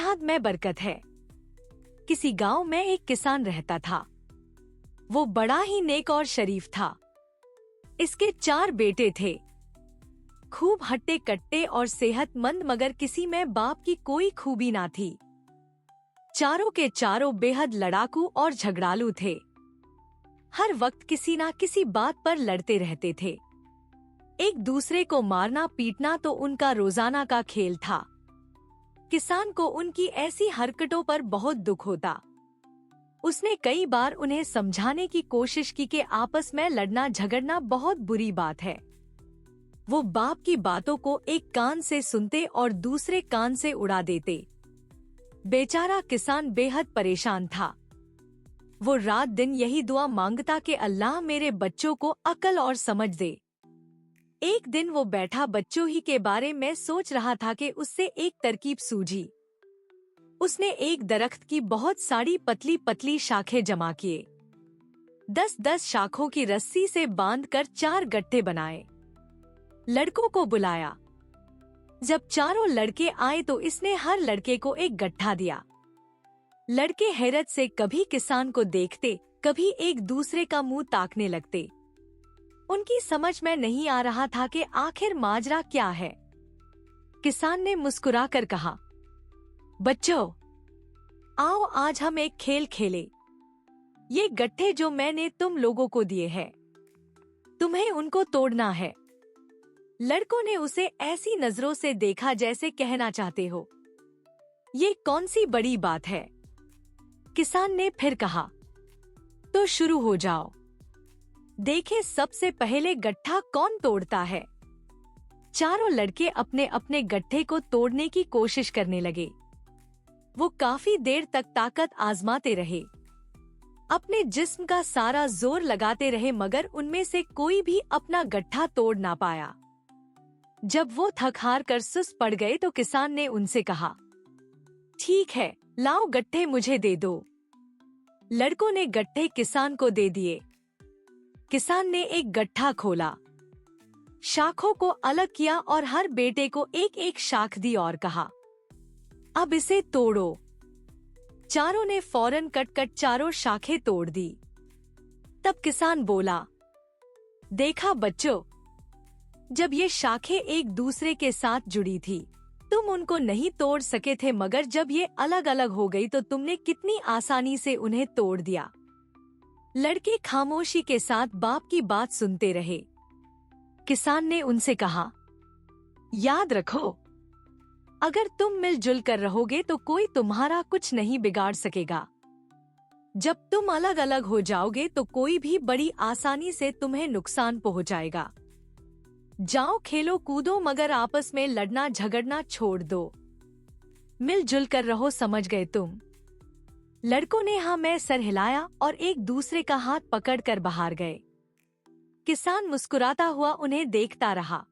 सेहत में बरकत है। किसी गांव में एक किसान रहता था। वो बड़ा ही नेक और शरीफ था। इसके 4 बेटे थे, खूब हट्टे कट्टे और सेहतमंद, मगर किसी में बाप की कोई खूबी ना थी। चारों के चारों बेहद लड़ाकू और झगड़ालू थे। हर वक्त किसी ना किसी बात पर लड़ते रहते थे। एक दूसरे को मारना पीटना तो उनका रोजाना का खेल था। किसान को उनकी ऐसी हरकतों पर बहुत दुख होता। उसने कई बार उन्हें समझाने की कोशिश की कि आपस में लड़ना झगड़ना बहुत बुरी बात है। वो बाप की बातों को एक कान से सुनते और दूसरे कान से उड़ा देते। बेचारा किसान बेहद परेशान था। वो रात दिन यही दुआ मांगता कि अल्लाह मेरे बच्चों को अकल और समझ दे। एक दिन वो बैठा बच्चों ही के बारे में सोच रहा था कि उससे एक तरकीब सूझी। उसने एक दरख्त की बहुत सारी पतली पतली शाखें जमा किए। 10-10 शाखों की रस्सी से बांधकर 4 गट्ठे बनाए। लड़कों को बुलाया। जब चारों लड़के आए तो इसने हर लड़के को एक गट्ठा दिया। लड़के हैरत से कभी किसान को देखते, कभी एक दूसरे का मुंह ताकने लगते। उनकी समझ में नहीं आ रहा था कि आखिर माजरा क्या है। किसान ने मुस्कुराकर कहा, बच्चों, आओ आज हम एक खेल खेलें। ये गट्ठे जो मैंने तुम लोगों को दिए हैं, तुम्हें उनको तोड़ना है। लड़कों ने उसे ऐसी नजरों से देखा जैसे कहना चाहते हो, ये कौन सी बड़ी बात है। किसान ने फिर कहा, तो शुरू हो जाओ। देखे सबसे पहले गट्ठा कौन तोड़ता है। चारों लड़के अपने अपने गट्ठे को तोड़ने की कोशिश करने लगे। वो काफी देर तक ताकत आजमाते रहे, अपने जिस्म का सारा जोर लगाते रहे, मगर उनमें से कोई भी अपना गट्ठा तोड़ ना पाया। जब वो थक हार कर सुस्त पड़ गए तो किसान ने उनसे कहा, ठीक है, लाओ गट्ठे मुझे दे दो। लड़कों ने गट्ठे किसान को दे दिए। किसान ने एक गट्ठा खोला, शाखों को अलग किया और हर बेटे को एक एक शाख दी और कहा, अब इसे तोड़ो। चारों ने फौरन कट चारों शाखें तोड़ दी। तब किसान बोला, देखा बच्चों, जब ये शाखें एक दूसरे के साथ जुड़ी थी तुम उनको नहीं तोड़ सके थे, मगर जब ये अलग अलग हो गई तो तुमने कितनी आसानी से उन्हें तोड़ दिया। लड़के खामोशी के साथ बाप की बात सुनते रहे। किसान ने उनसे कहा, याद रखो, अगर तुम मिलजुल कर रहोगे तो कोई तुम्हारा कुछ नहीं बिगाड़ सकेगा। जब तुम अलग अलग हो जाओगे तो कोई भी बड़ी आसानी से तुम्हें नुकसान पहुंचाएगा। जाओ खेलो कूदो, मगर आपस में लड़ना झगड़ना छोड़ दो। मिलजुल कर रहो, समझ गए तुम। लड़कों ने हाँ में सर हिलाया और एक दूसरे का हाथ पकड़कर बाहर गए। किसान मुस्कुराता हुआ उन्हें देखता रहा।